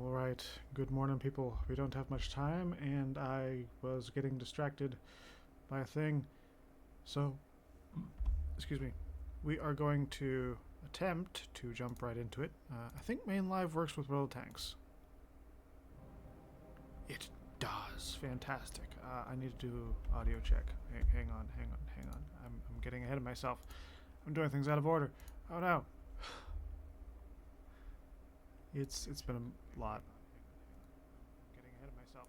Alright, good morning people. We don't have much time and I was getting distracted by a thing. So, excuse me, we are going to attempt to jump right into it. I think main live works with roll tanks. It does. Fantastic. I need to do audio check. Hang on. I'm getting ahead of myself. I'm doing things out of order. Oh no. It's been a lot. Getting ahead of myself.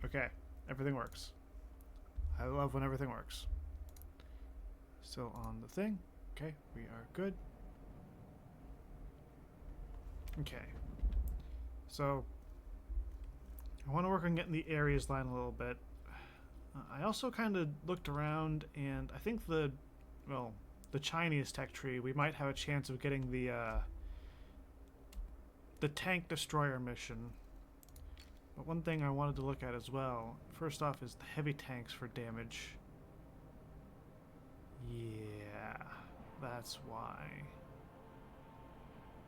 Okay, everything works. I love when everything works. Still on the thing. Okay, we are good. Okay. So, I want to work on getting the Ares line a little bit. I also kind of looked around, and I think the Chinese tech tree, we might have a chance of getting the tank destroyer mission. But one thing I wanted to look at as well, first off, is the heavy tanks for damage. Yeah, that's why.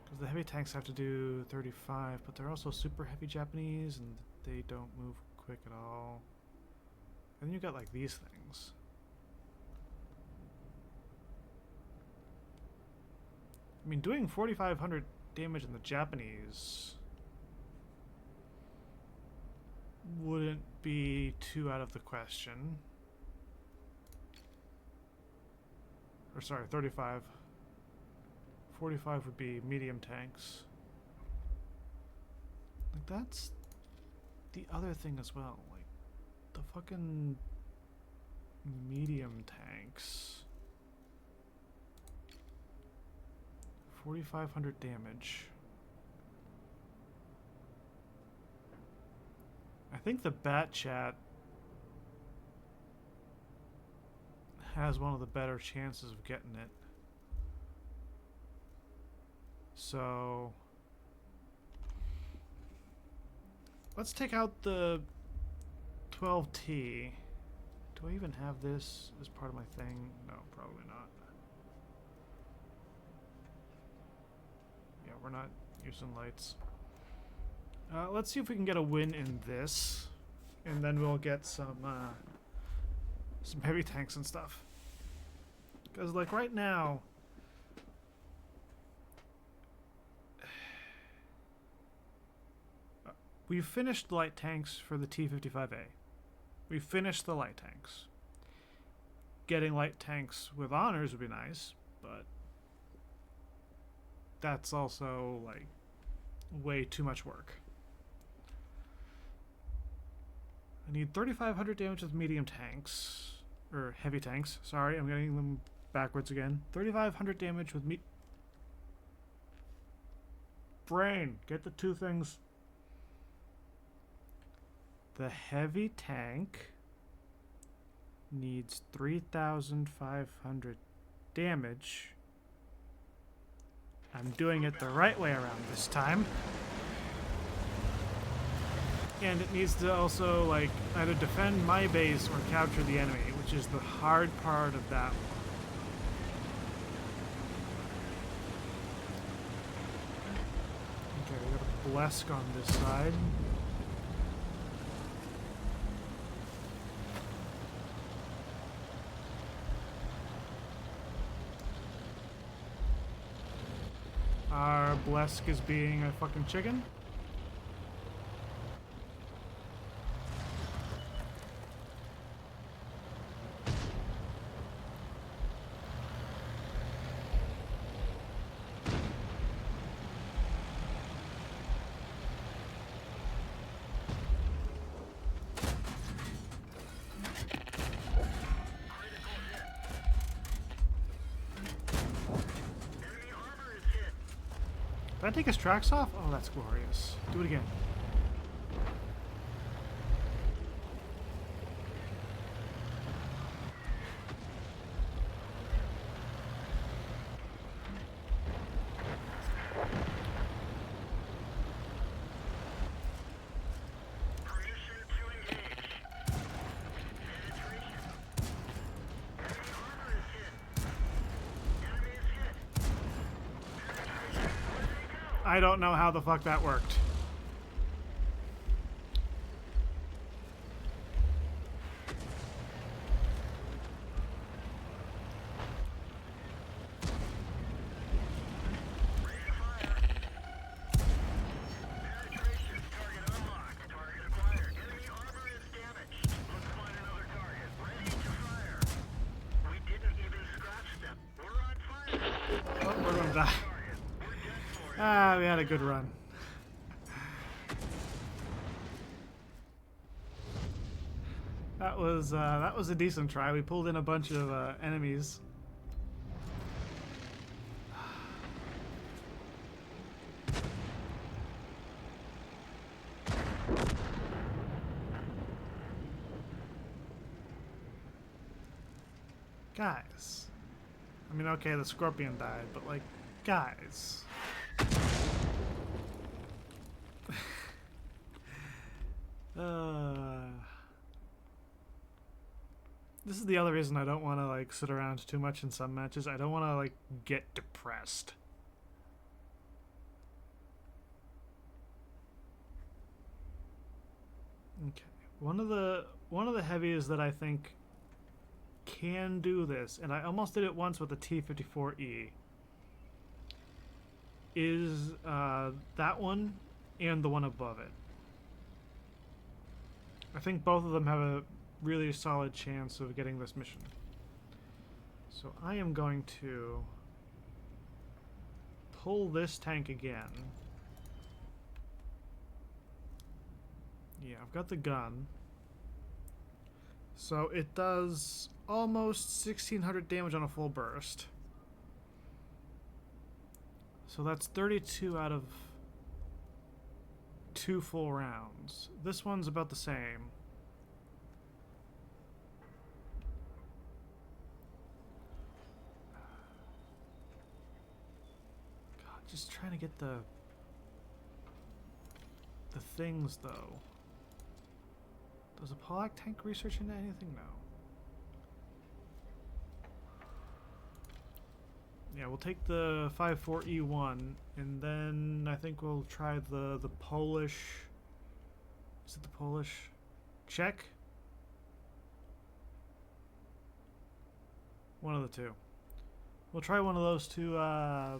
Because the heavy tanks have to do 35, but they're also super heavy Japanese, and they don't move quick at all. And then you got like these things. I mean, doing 4,500 damage in the Japanese wouldn't be too out of the question. Or sorry, 35. 45 would be medium tanks. Like, that's the other thing as well. Like, the fucking medium tanks. 4,500 damage. I think the Bat Chat has one of the better chances of getting it. So let's take out the 12T. Do I even have this as part of my thing? No, probably not. Yeah, we're not using lights. Let's see if we can get a win in this, and then we'll get some heavy tanks and stuff. Because like right now, we've finished light tanks for the T-55A. We've finished the light tanks. Getting light tanks with honors would be nice, but that's also like way too much work. I need 3,500 damage with medium tanks, or heavy tanks. Sorry, I'm getting them backwards again. 3,500 damage with brain, get the two things. The heavy tank needs 3,500 damage. I'm doing it the right way around this time. And it needs to also, like, either defend my base or capture the enemy, which is the hard part of that one. Okay, we got a Blesk on this side. Our Blesk is being a fucking chicken. Did I take his tracks off? Oh, that's glorious. Do it again. I don't know how the fuck that worked. Ah, we had a good run. That was a decent try. We pulled in a bunch of enemies. Guys. I mean, okay, the scorpion died, but like, guys. This is the other reason I don't want to like sit around too much in some matches. I don't want to like get depressed. Okay, one of the heavies that I think can do this, and I almost did it once with the T-54E, is that one and the one above it. I think both of them have a really solid chance of getting this mission. So I am going to pull this tank again. Yeah, I've got the gun. So it does almost 1600 damage on a full burst. So that's 32 out of 2 full rounds. This one's about the same. God, just trying to get the things though. Does a Polak tank research into anything? No. Yeah, we'll take the 54E1, and then I think we'll try the Polish. Is it the Polish? Czech? One of the two. We'll try one of those two. I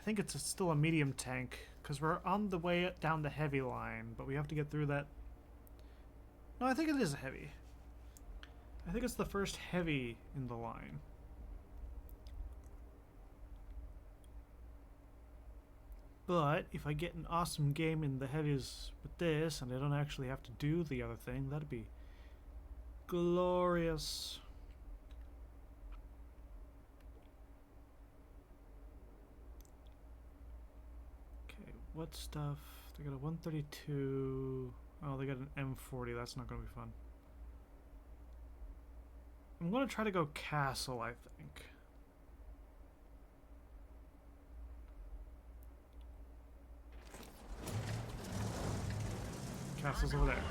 think it's still a medium tank, because we're on the way down the heavy line, but we have to get through that. No, I think it is a heavy. I think it's the first heavy in the line. But if I get an awesome game in the heavies with this, and I don't actually have to do the other thing, that'd be glorious. Okay, what stuff? They got a 132. Oh, they got an M40. That's not going to be fun. I'm going to try to go castle, I think. Castle's over there.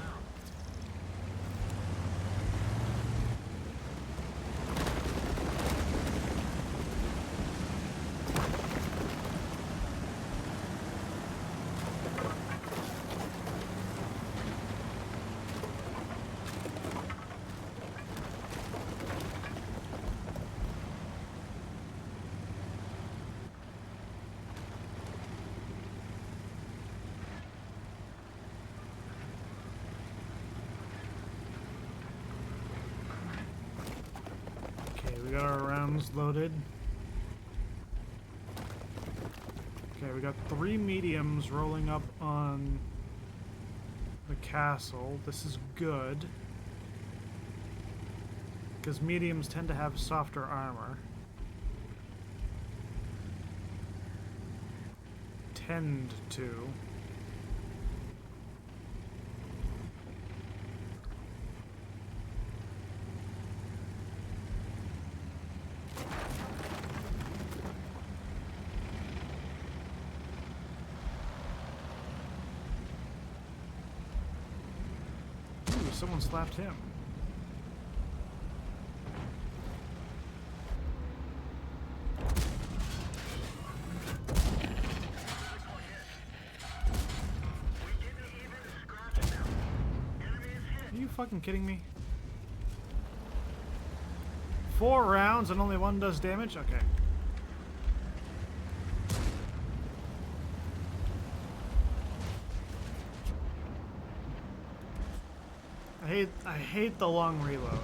We got our rounds loaded. Okay, we got 3 mediums rolling up on the castle. This is good, because mediums tend to have softer armor. Tend to. Someone slapped him. Are you fucking kidding me? 4 rounds and only 1 does damage? Okay. I hate the long reload.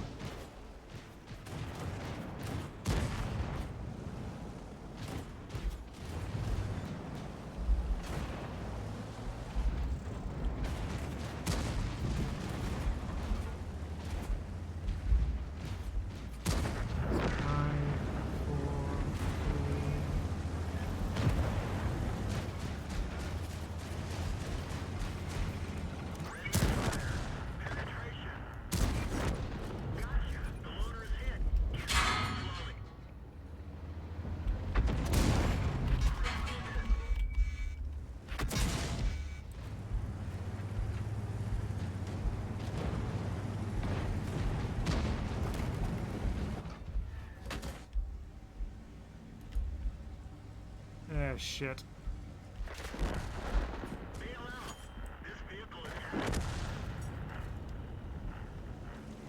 guy's shit.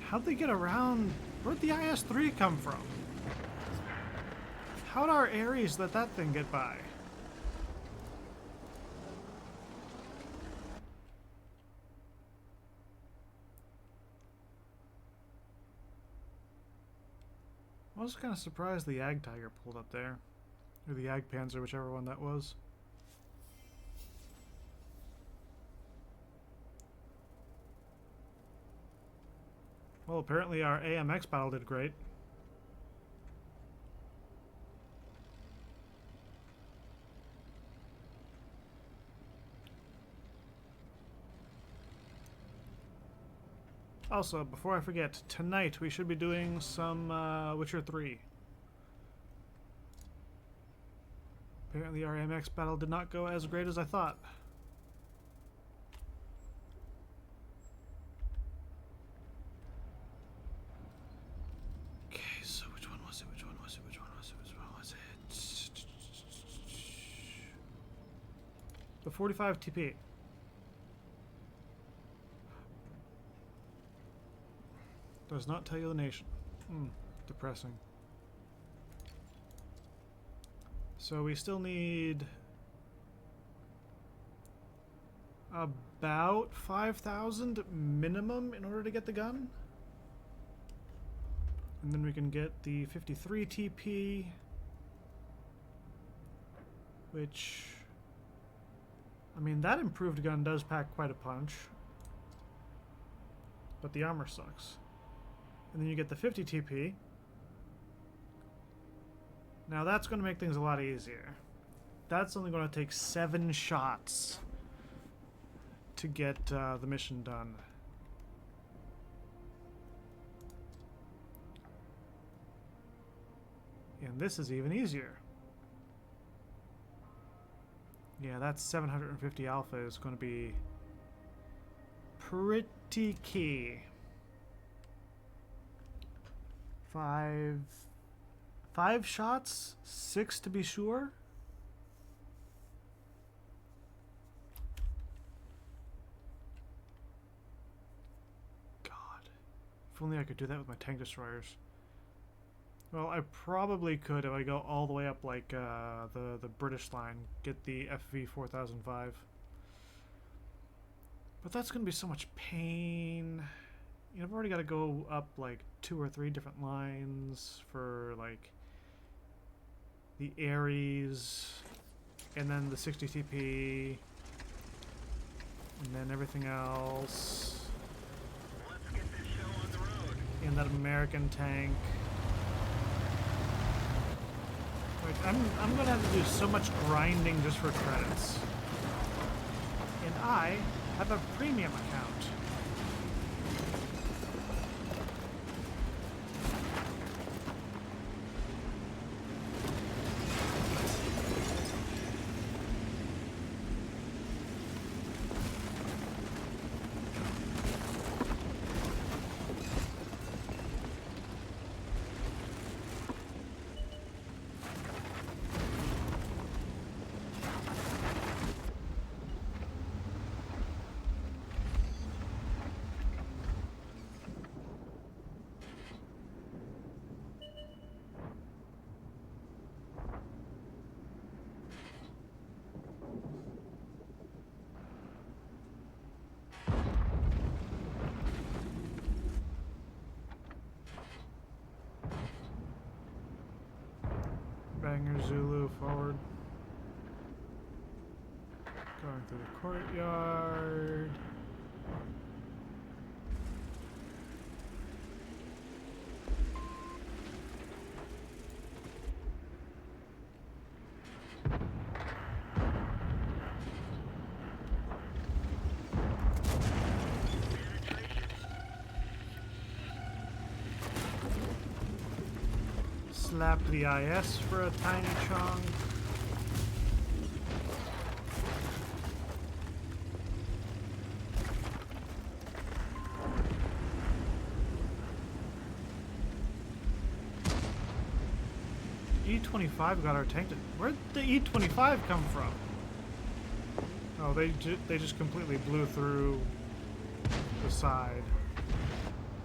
How'd they get around? Where'd the IS-3 come from? How'd our Ares let that thing get by? I was kind of surprised the Ag Tiger pulled up there. Or the Ag Panzer, whichever one that was. Well, apparently our AMX battle did great. Also, before I forget, tonight we should be doing some Witcher 3. Apparently our AMX battle did not go as great as I thought. Okay, so which one was it? Which one was it? Which one was it? Which one was it? The 45 TP. Does not tell you the nation. Depressing. So we still need about 5,000 minimum in order to get the gun. And then we can get the 53 TP, which, I mean, that improved gun does pack quite a punch, but the armor sucks. And then you get the 50 TP. Now that's going to make things a lot easier. That's only going to take 7 shots to get the mission done. And this is even easier. Yeah, that 750 alpha is going to be pretty key. Five shots? 6 to be sure? God. If only I could do that with my tank destroyers. Well, I probably could if I go all the way up like the British line, get the FV 4005. But that's going to be so much pain. You know, I've already got to go up like 2 or 3 different lines for like the Ares, and then the 60 TP, and then everything else. Let's get this show on the road. And that American tank. Like, I'm gonna have to do so much grinding just for credits. And I have a premium account. Banger Zulu forward. Going through the courtyard. Slap the IS for a tiny chunk. E25 got our tank. Where'd the E25 come from? Oh, they just completely blew through the side.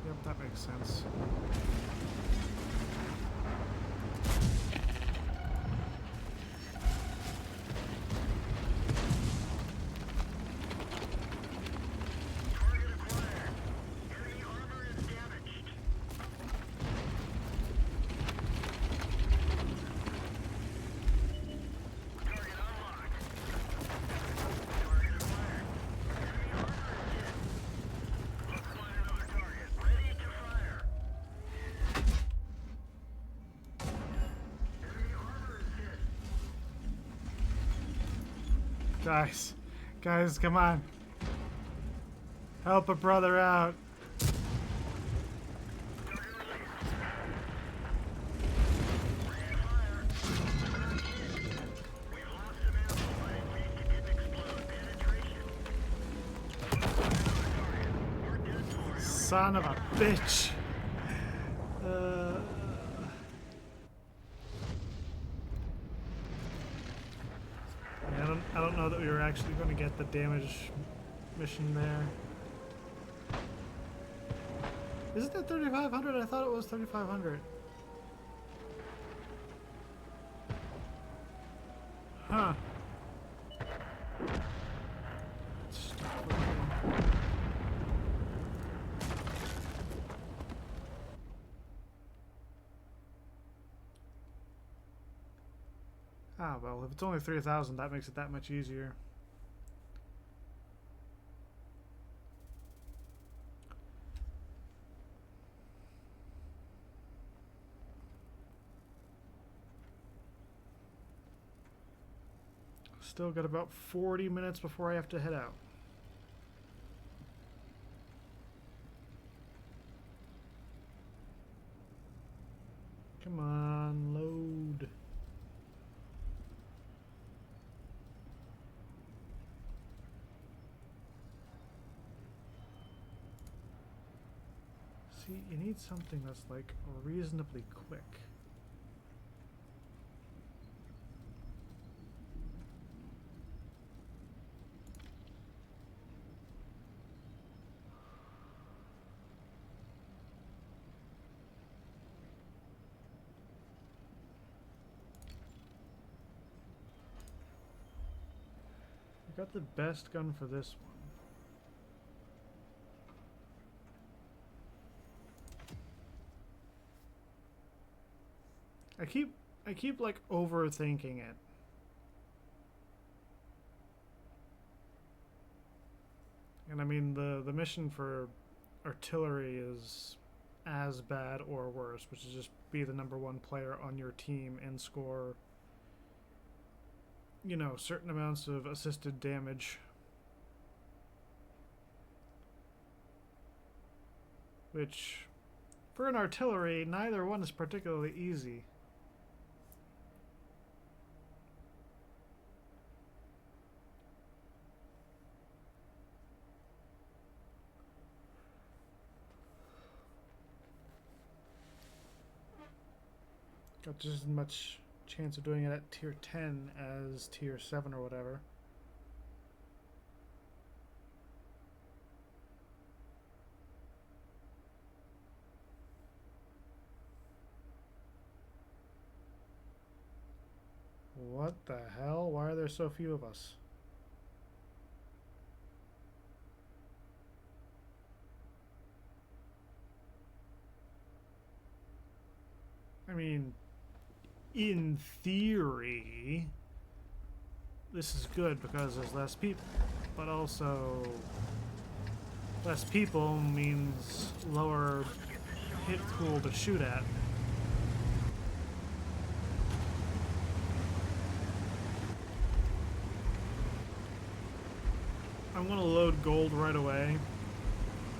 Yep, that makes sense. Target acquired. Enemy armor is damaged. Target unlocked. Target acquired. Enemy armor is hit. Let's find another target. Ready to fire. Enemy armor is hit. Guys, come on. Help a brother out. Target released. Ran fire. Another hit. We've lost some ammo, but at least it didn't explode. Penetration. Let's find another target. We're dead for. Son of a bitch. Yeah, I don't know that we were actually going to get the damage mission there. Isn't it 3,500? I thought it was 3,500. Huh. Stop looking. Ah, well, if it's only 3,000, that makes it that much easier. Still got about 40 minutes before I have to head out. Come on, load. See, you need something that's like reasonably quick. I got the best gun for this one. I keep like overthinking it. And I mean the mission for artillery is as bad or worse, which is just be the #1 player on your team and score, you know, certain amounts of assisted damage. Which, for an artillery, neither one is particularly easy. Got just as much chance of doing it at tier 10 as tier 7 or whatever. What the hell? Why are there so few of us? I mean, in theory, this is good because there's less people, but also less people means lower hit pool to shoot at. I'm gonna load gold right away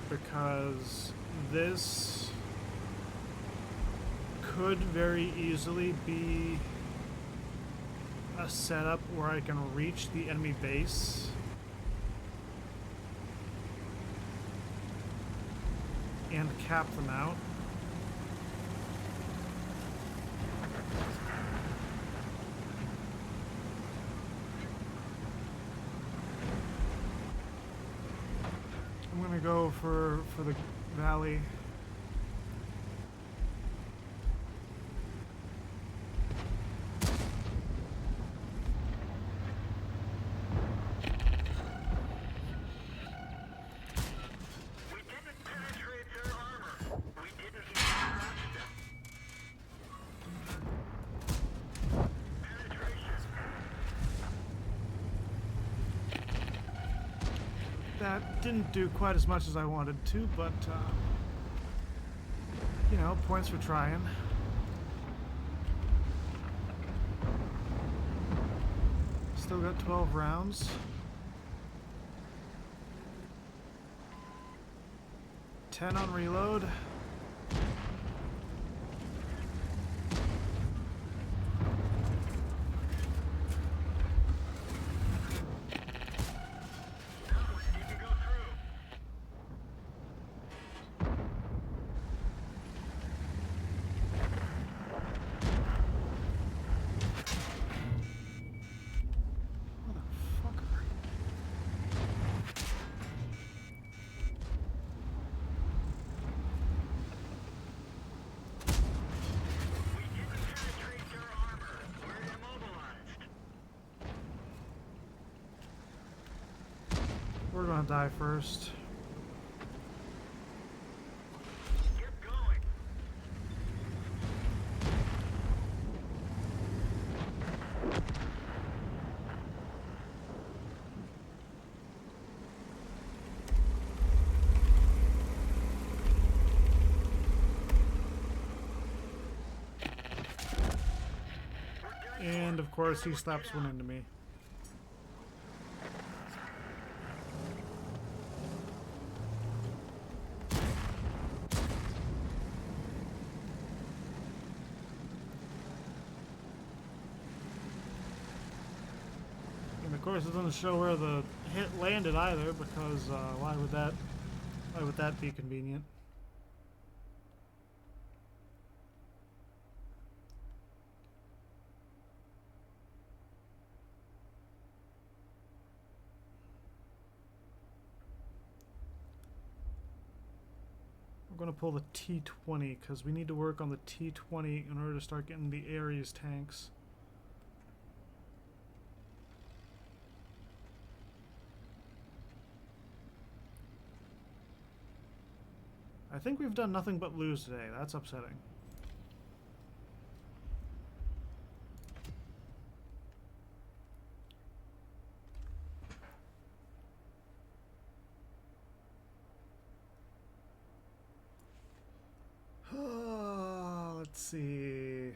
because this could very easily be a setup where I can reach the enemy base and cap them out. go for the valley. We didn't penetrate their armor. We didn't even scratch them. Penetration. That didn't do quite as much as I wanted to, but you know, points for trying. Still got 12 rounds. Ten on reload. That one didn't go through. Motherfucker. We didn't penetrate their armor. We're immobilized. We're gonna die first. Get going. And of course he slaps one into me. And of course it doesn't show where the hit landed either, because why would that be convenient? We're going to pull the T-20 because we need to work on the T-20 in order to start getting the Ares tanks. I think we've done nothing but lose today. That's upsetting. Let's see.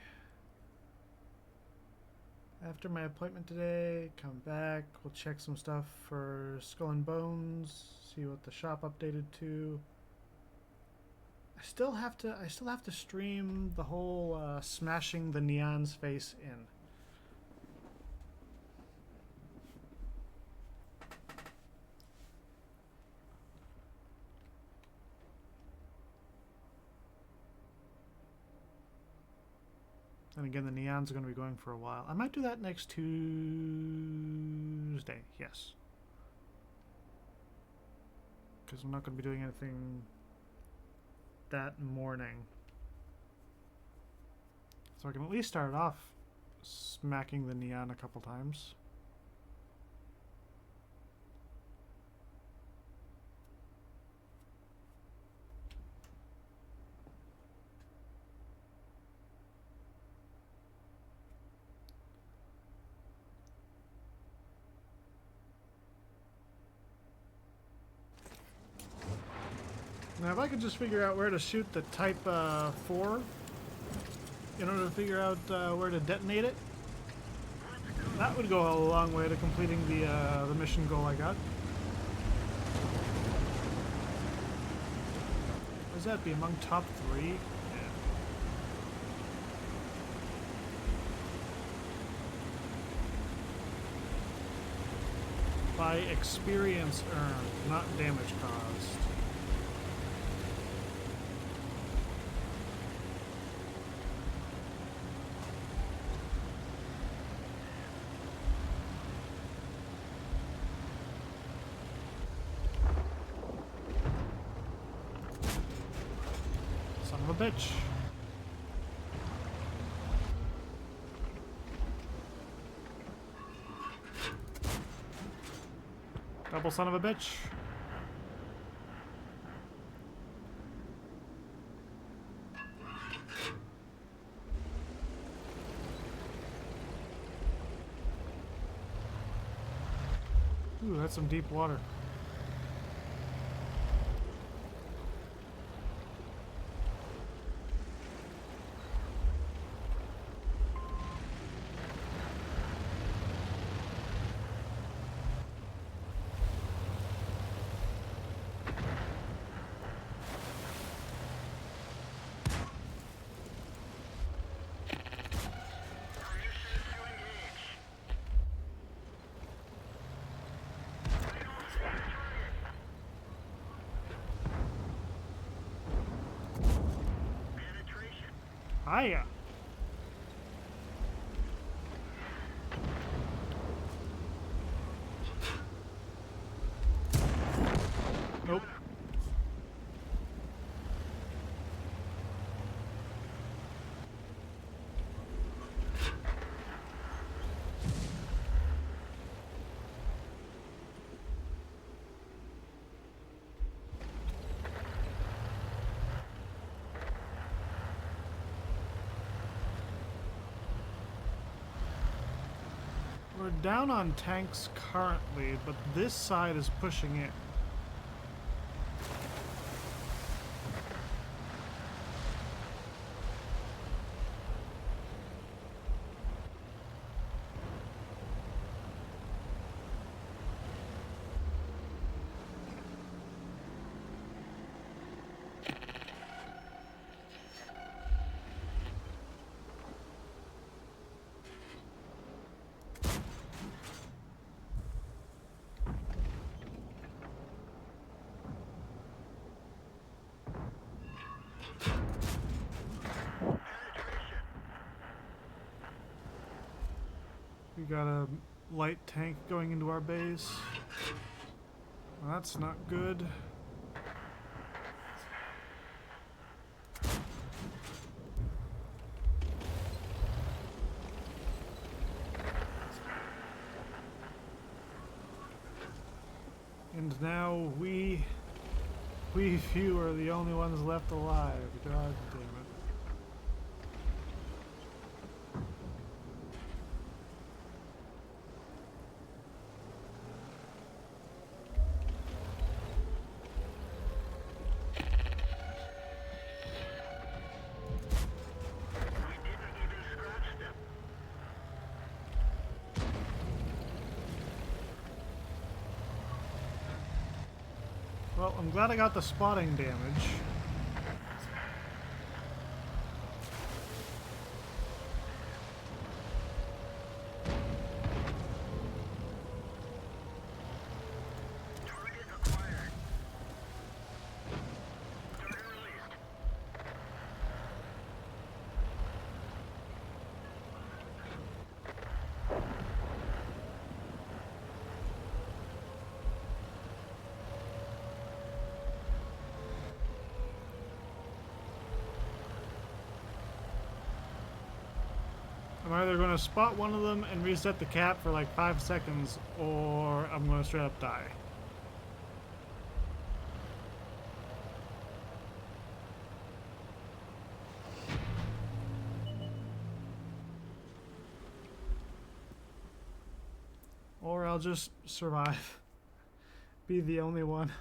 After my appointment today, come back. We'll check some stuff for Skull and Bones. See what the shop updated to. I still have to stream the whole smashing the Neon's face in. And again, the Neons are going to be going for a while. I might do that next Tuesday. Yes. Because I'm not going to be doing anything that morning. So I can at least start off smacking the Neon a couple times. Now, if I could just figure out where to shoot the Type 4 in order to figure out where to detonate it, that would go a long way to completing the mission goal I got. What does that be, among top 3? Yeah. By experience earned, not damage caused. of a bitch. Double son of a bitch. Ooh, that's some deep water. Hiya. Nope. We're down on tanks currently, but this side is pushing in. We got a light tank going into our base. Well, that's not good. And now we few are the only ones left alive. God damn it. Well, I'm glad I got the spotting damage. Target acquired. Target released. I'm either going to spot one of them and reset the cap for like 5 seconds, or I'm going to straight up die. Or I'll just survive. Be the only one.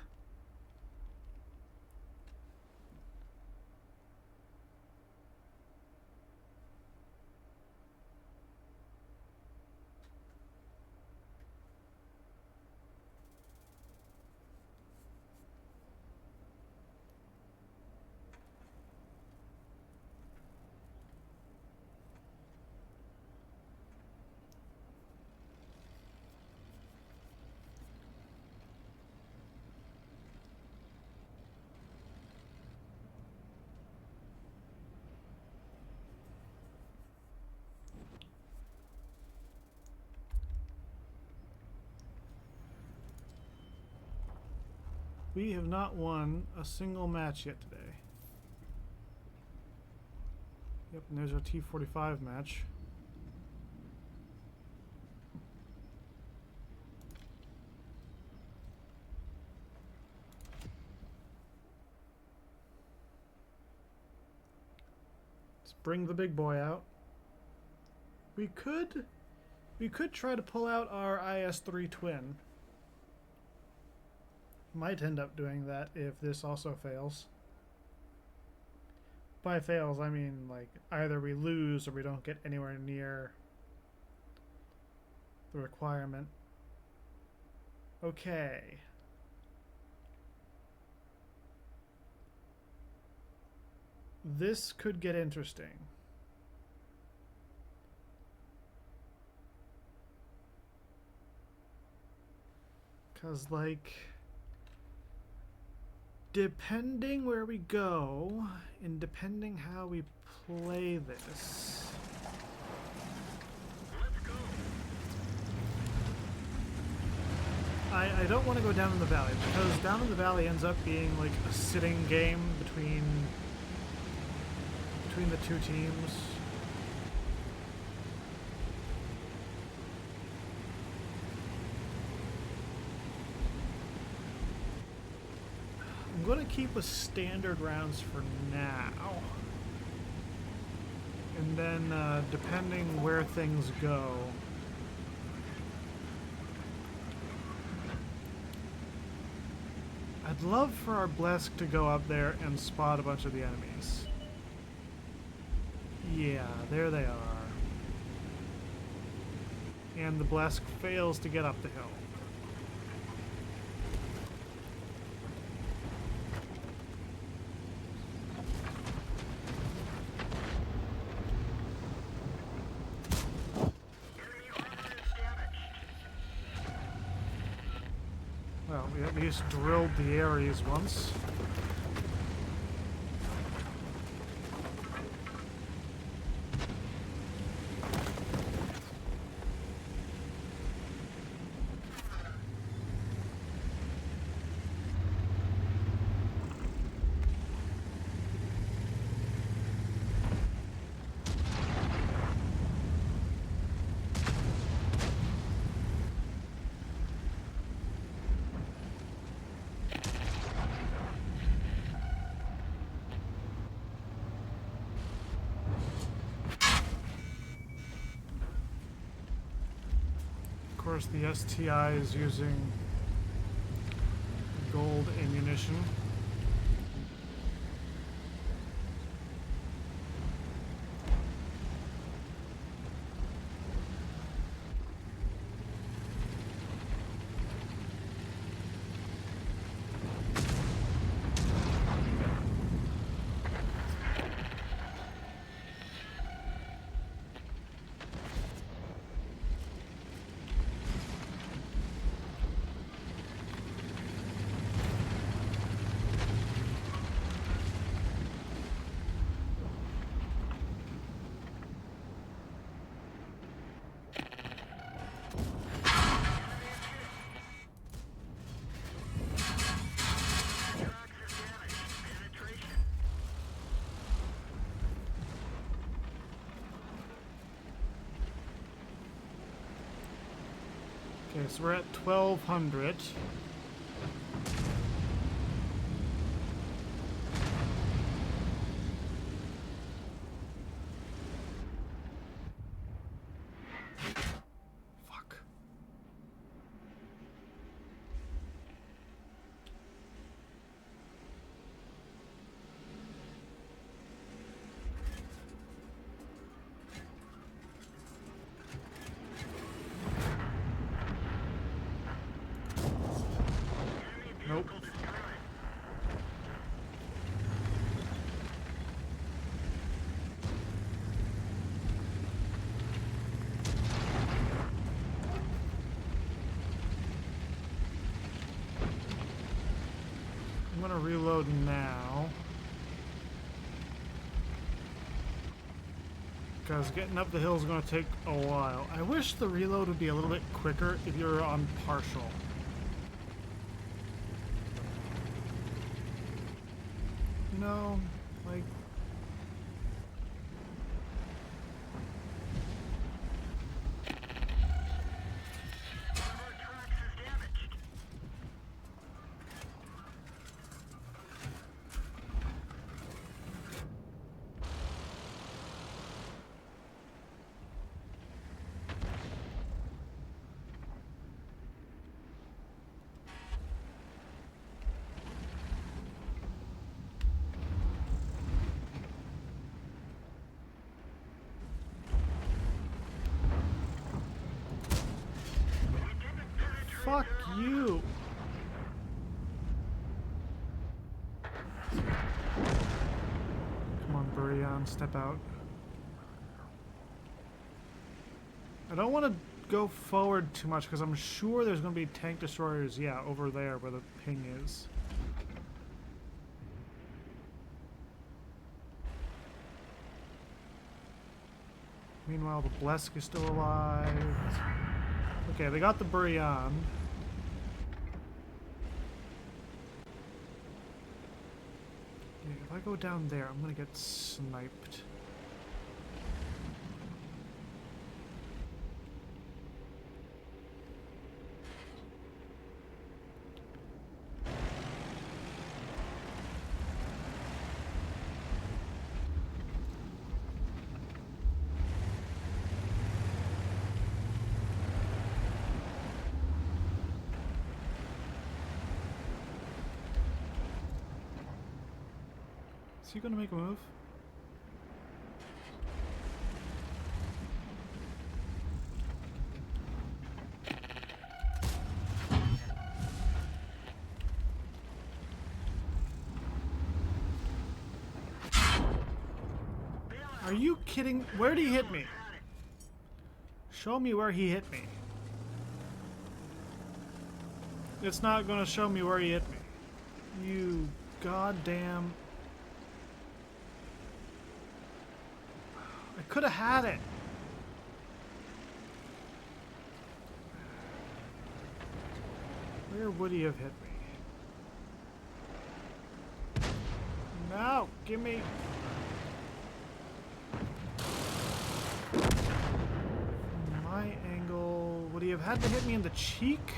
We have not won a single match yet today. Yep, and there's our T-45 match. Let's bring the big boy out. We could try to pull out our IS-3 twin. Might end up doing that if this also fails. By fails, I mean like either we lose or we don't get anywhere near the requirement. Okay. This could get interesting. Because, like, depending where we go and depending how we play this, Let's go. I don't want to go down in the valley, because down in the valley ends up being like a sitting game between the two teams. I'm going to keep with standard rounds for now. And then, depending where things go, I'd love for our Blesk to go up there and spot a bunch of the enemies. Yeah, there they are. And the Blesk fails to get up the hill. Enemy armor is damaged. Well, we at least drilled the Ares once. Of course, the STI is using gold ammunition. Tracks are damaged. Penetration. Okay, so we're at 1200. Fuck. Enemy Nope. vehicle destroyed. I'm gonna reload now. Because getting up the hill is gonna take a while. I wish the reload would be a little bit quicker if you're on partial. You know, like, You! Come on, Burion, step out. I don't want to go forward too much because I'm sure there's going to be tank destroyers, yeah, over there where the ping is. Meanwhile, the Blesk is still alive. Okay, they got the Burion. Okay, if I go down there, I'm gonna get sniped. Is he gonna make a move? Are you kidding? Where did he hit me? Show me where he hit me. It's not gonna show me where he hit me. You goddamn... I could have had it. Where would he have hit me? No, give me... My angle... Would he have had to hit me in the cheek?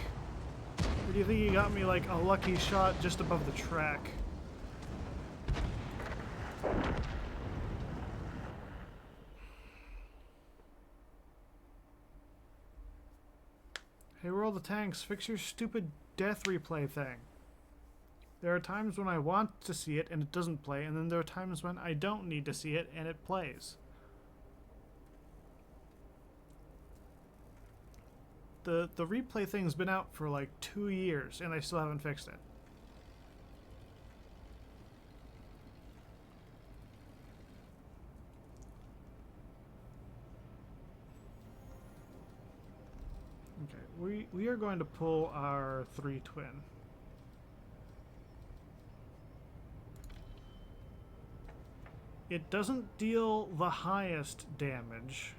Or do you think he got me like a lucky shot just above the track? Hey, where are all the tanks? Fix your stupid death replay thing. There are times when I want to see it and it doesn't play, and then there are times when I don't need to see it and it plays. The replay thing's been out for like 2 years and I still haven't fixed it. Okay, we are going to pull our 3 twin. It doesn't deal the highest damage.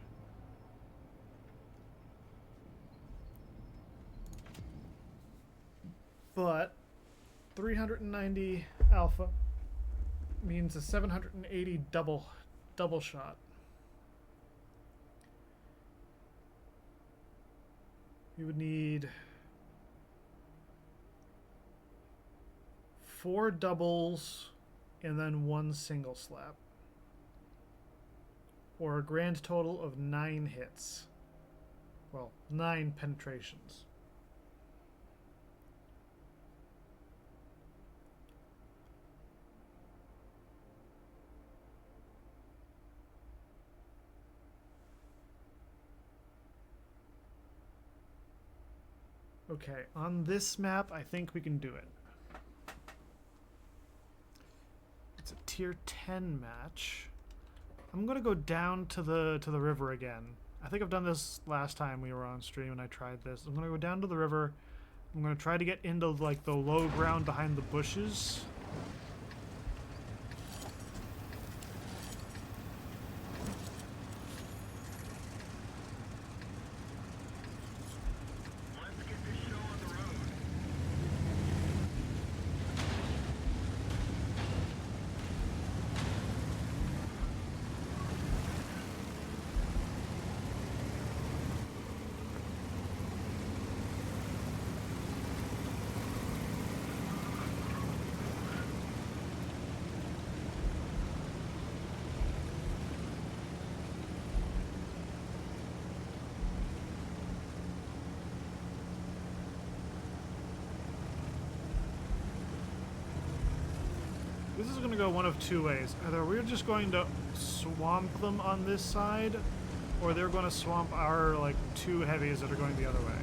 But 390 alpha means a 780 double shot. You would need 4 doubles and then 1 single slap, or a grand total of 9 hits. Well, 9 penetrations. Okay, on this map, I think we can do it. It's a tier 10 match. I'm gonna go down to the river again. I think I've done this last time we were on stream and I tried this. I'm gonna go down to the river. I'm gonna try to get into like the low ground behind the bushes. This is going to go one of 2 ways. Either we're just going to swamp them on this side, or they're going to swamp our, like, 2 heavies that are going the other way.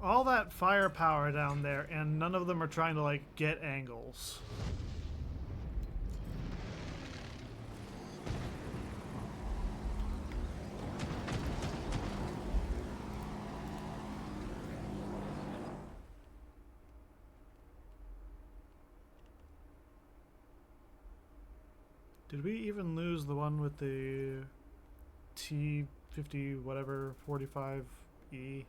all that firepower down there, and none of them are trying to, like, get angles. Did we even lose the one with the T-50 whatever 45E?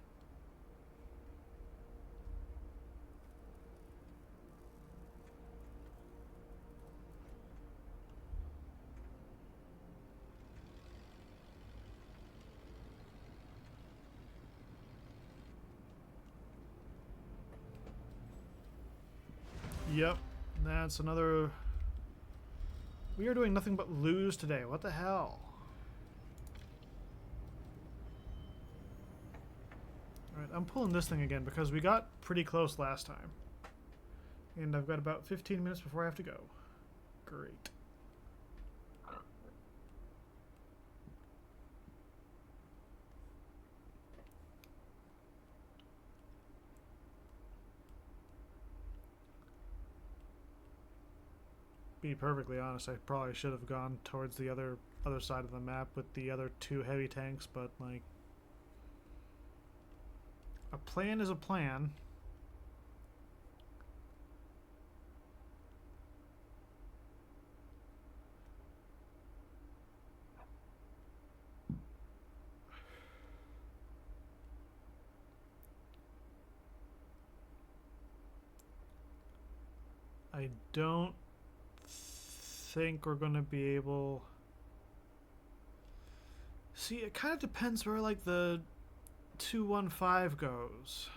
Yep, that's another... We are doing nothing but lose today. What the hell? Alright, I'm pulling this thing again because we got pretty close last time. And I've got about 15 minutes before I have to go. Great. Be perfectly honest, I probably should have gone towards the other side of the map with the other two heavy tanks, but like, a plan is a plan. I don't think we're going to be able... See, it kind of depends where, like, the 215 goes.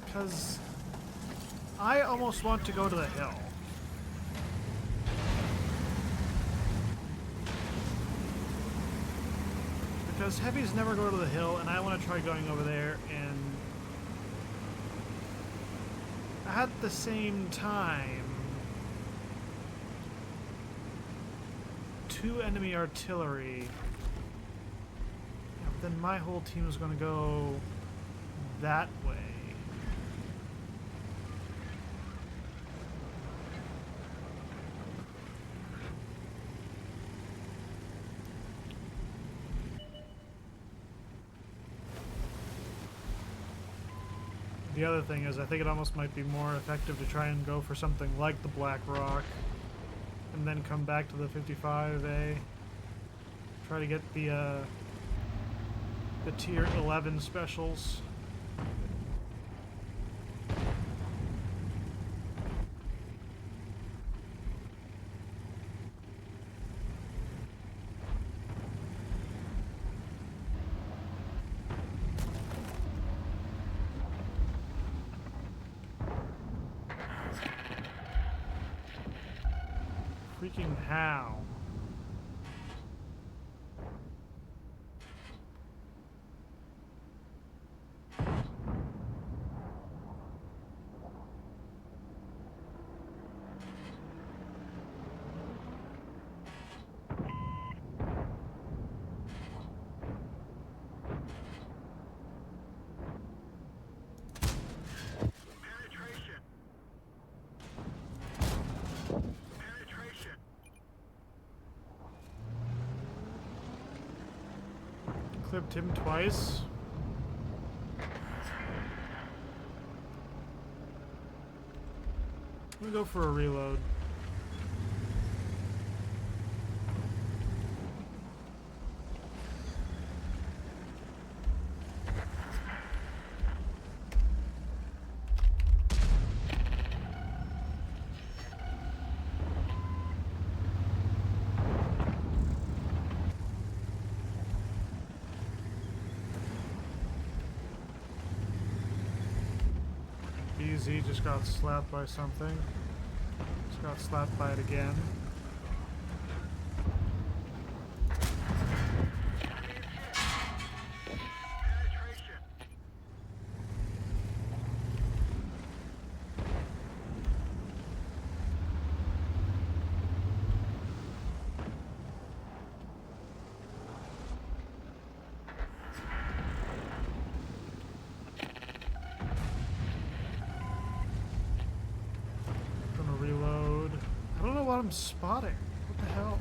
Because I almost want to go to the hill. Because heavies never go to the hill, and I want to try going over there, and at the same time, 2 enemy artillery. Yeah, but then my whole team is going to go that way. The other thing is, I think it almost might be more effective to try and go for something like the Black Rock, and then come back to the 55A. Try to get the tier 11 specials. Freaking how? Clipped him twice. I'm gonna go for a reload. Easy, just got slapped by something. Just got slapped by it again. I'm spotting? What the hell?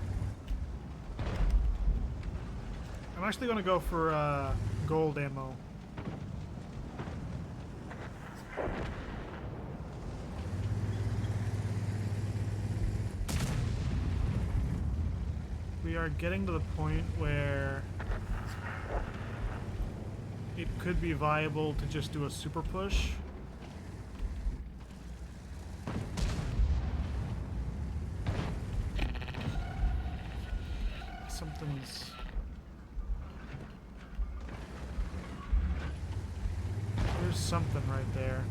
I'm actually gonna go for gold ammo. We are getting to the point where it could be viable to just do a super push. Something's... There's something right there.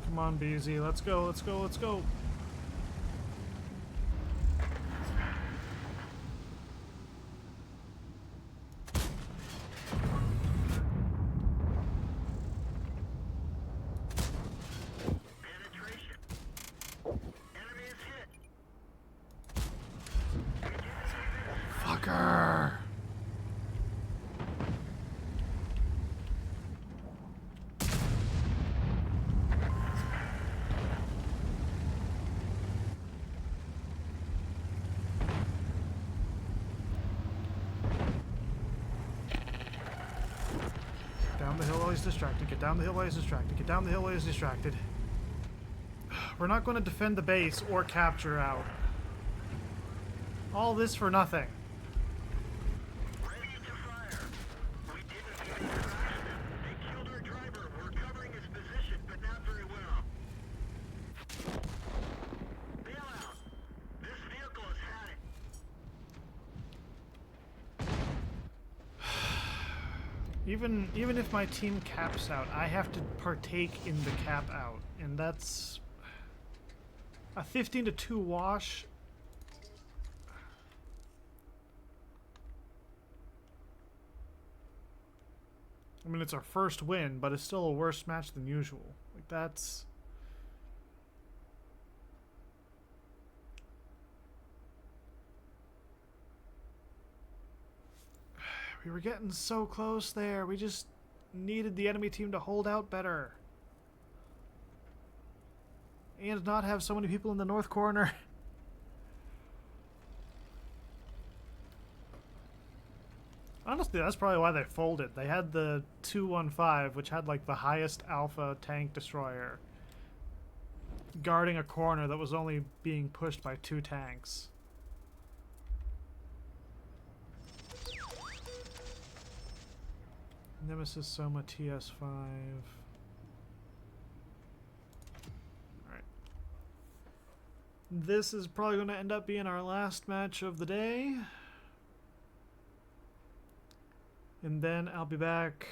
Come on, BZ, let's go, let's go, let's go. Penetration. Enemy is hit. Fucker! Down the hill while he's distracted. Get down the hill while he's distracted. Get down the hill while he's distracted. We're not going to defend the base or capture out. All this for nothing. Ready to fire. We didn't even crash them. They killed our driver. We're covering his position, but not very well. Bail out. This vehicle has had it. Even if my team caps out, I have to partake in the cap out, and that's a 15-2 wash. I mean, it's our first win, but it's still a worse match than usual. Like, that's... We were getting so close there. We just needed the enemy team to hold out better. And not have so many people in the north corner. Honestly, that's probably why they folded. They had the 215, which had like the highest alpha tank destroyer, guarding a corner that was only being pushed by 2 tanks. Nemesis Soma TS5. Alright. This is probably going to end up being our last match of the day. And then I'll be back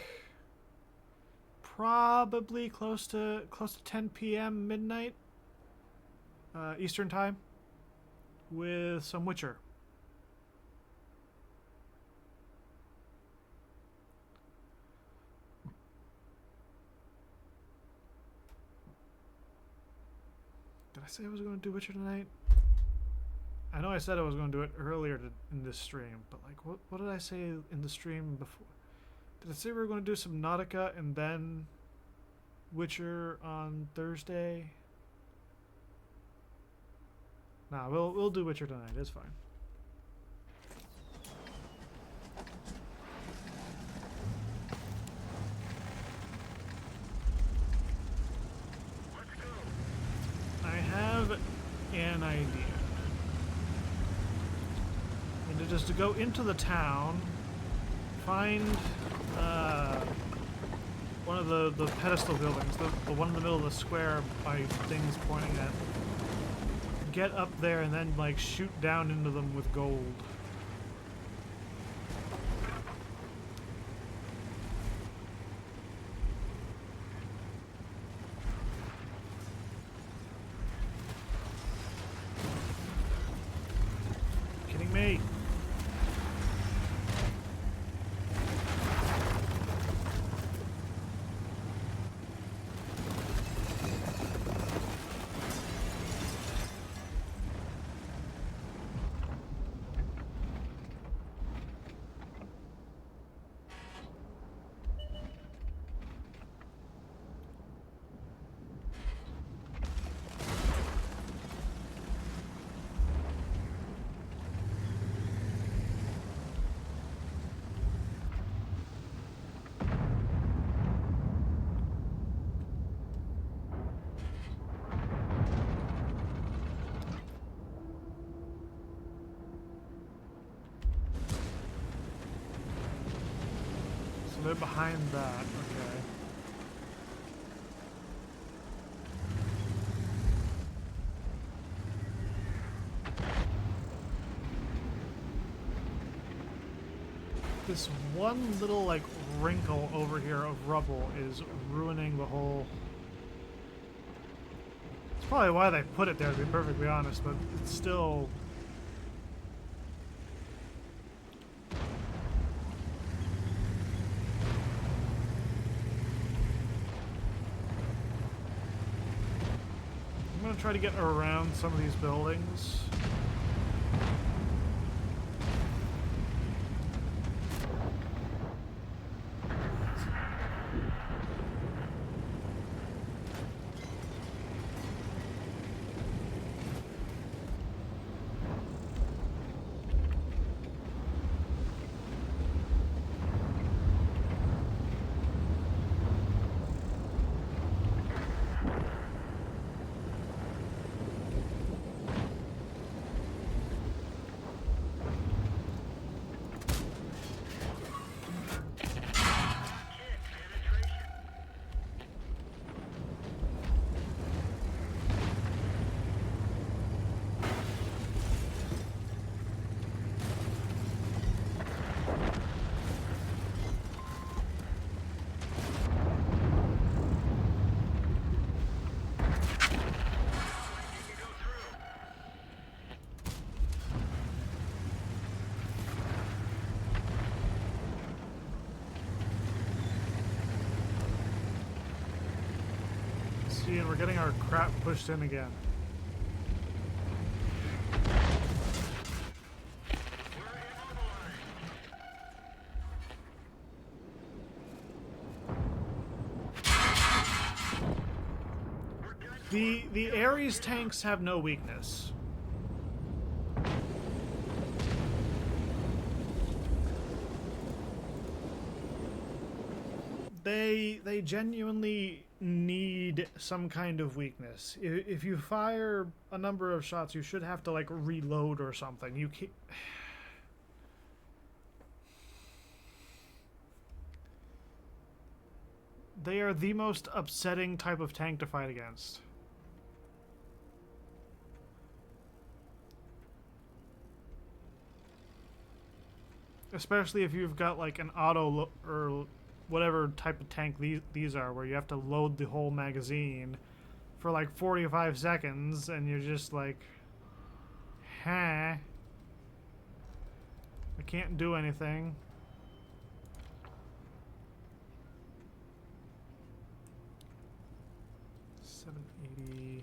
probably close to 10 p.m. midnight Eastern time with some Witcher. Did I say I was going to do Witcher tonight? I know I said I was going to do it earlier in this stream, but like, what did I say in the stream before? Did I say we were going to do some Nautica and then Witcher on Thursday? Nah, we'll do Witcher tonight. It's fine. Let's go. I have an idea. And it is to go into the town, find one of the pedestal buildings, the one in the middle of the square by things pointing at. Get up there and then like shoot down into them with gold. Kidding me? they're behind that. Okay. This one little, like, wrinkle over here of rubble is ruining the whole... It's probably why they put it there, to be perfectly honest, but it's still... I'm gonna try to get around some of these buildings. And we're getting our crap pushed in again. The Ares tanks have no weakness. They genuinely need some kind of weakness. If you fire a number of shots, you should have to like reload or something. You can't. They are the most upsetting type of tank to fight against. Especially if you've got like an auto or whatever type of tank these are, where you have to load the whole magazine for like 45 seconds and you're just like, huh, I can't do anything. $780.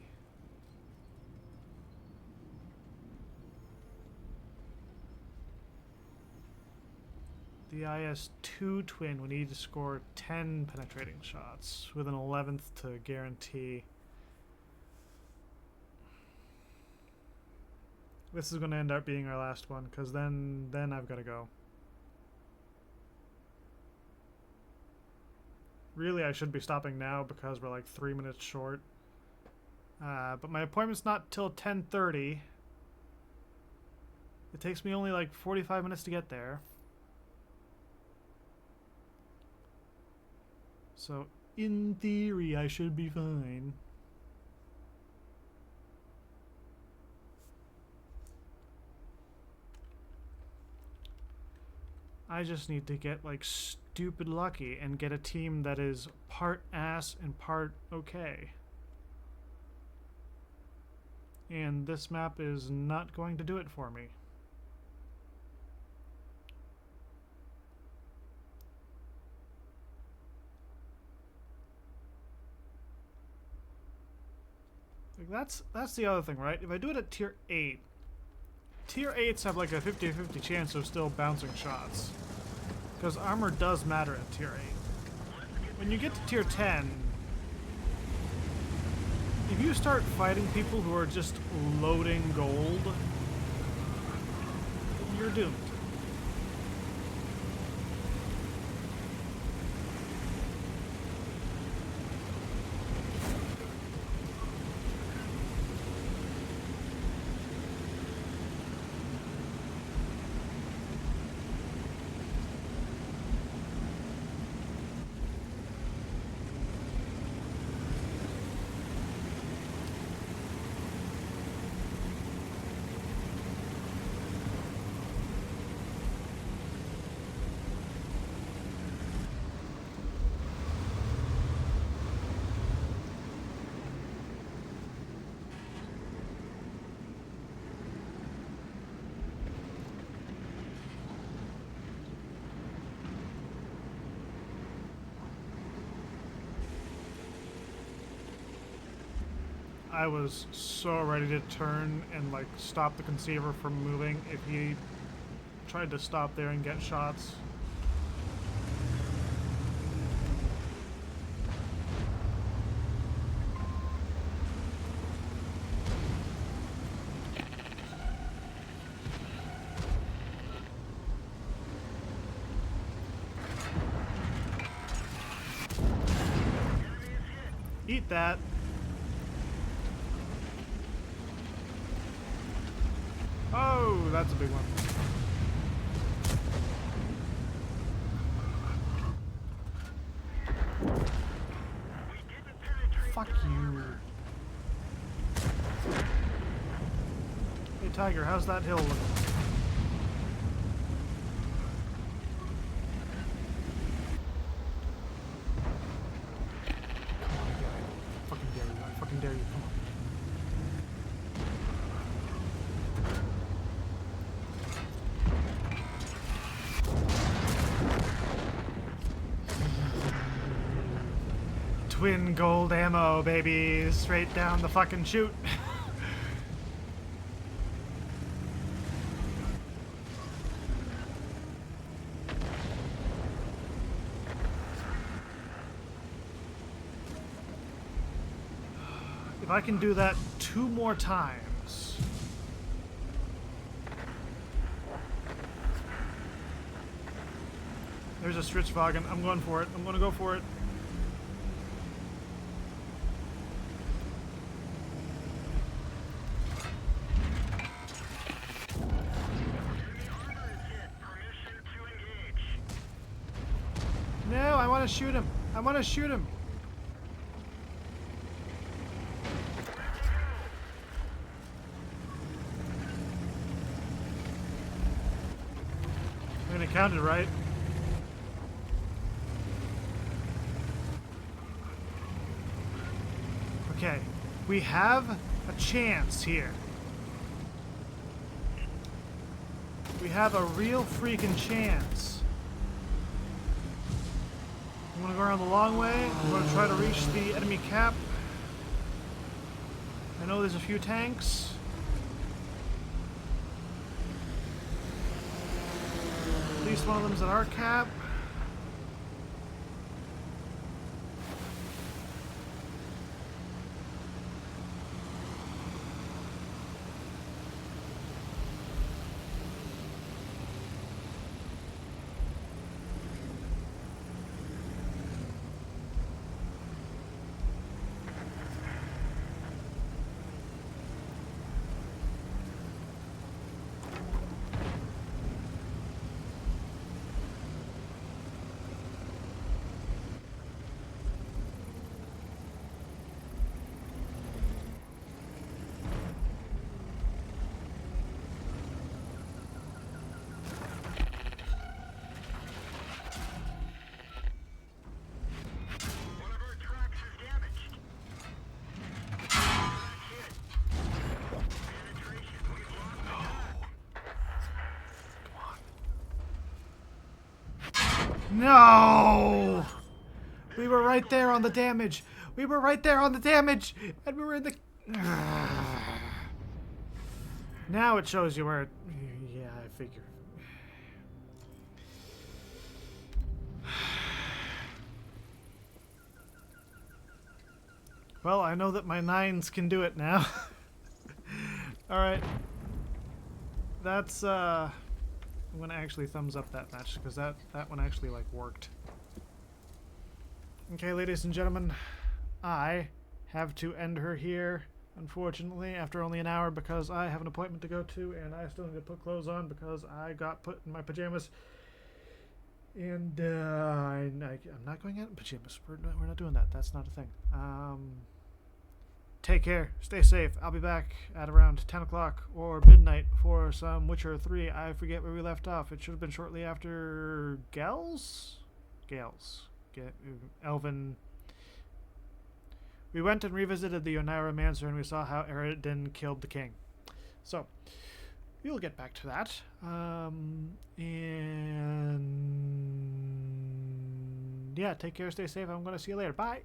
The IS-2 twin, we need to score 10 penetrating shots with an 11th to guarantee. This is going to end up being our last one, because then I've got to go. Really, I should be stopping now because we're like 3 minutes short. But my appointment's not till 10:30. It takes me only like 45 minutes to get there. So, in theory, I should be fine. I just need to get, like, stupid lucky and get a team that is part ass and part okay. And this map is not going to do it for me. Like that's the other thing, right? If I do it at tier 8, tier 8s have like a 50-50 chance of still bouncing shots. Because armor does matter at tier 8. When you get to tier 10, if you start fighting people who are just loading gold, you're doomed. I was so ready to turn and like stop the conceiver from moving if he tried to stop there and get shots. Eat that. Oh, that's a big one. Fuck you. Hey, Tiger, how's that hill looking? Come on, I dare you. I fucking dare you. Come on. Twin gold ammo, baby. Straight down the fucking chute. If I can do that 2 more times. There's a Stritzwagen. I'm going for it. I'm going to go for it. No, I want to shoot him. I want to shoot him. I'm going to count it right. Okay, we have a chance here. We have a real freaking chance. I'm gonna go around the long way. I'm gonna try to reach the enemy cap. I know there's a few tanks. At least one of them's at our cap. No! We were right there on the damage. We were right there on the damage. And we were in the... Now it shows you where it... Yeah, I figure. Well, I know that my 9s can do it now. Alright. That's, I'm gonna actually thumbs up that match, because that one actually, like, worked. Okay, ladies and gentlemen, I have to end her here, unfortunately, after only an hour, because I have an appointment to go to, and I still need to put clothes on, because I got put in my pajamas. And, I'm not going out in pajamas. We're not doing that. That's not a thing. Take care. Stay safe. I'll be back at around 10 o'clock or midnight for some Witcher 3. I forget where we left off. It should have been shortly after Gales? Elven. We went and revisited the Oneiromancer and we saw how Eredin killed the king. So, we'll get back to that. And yeah, take care, stay safe. I'm going to see you later. Bye.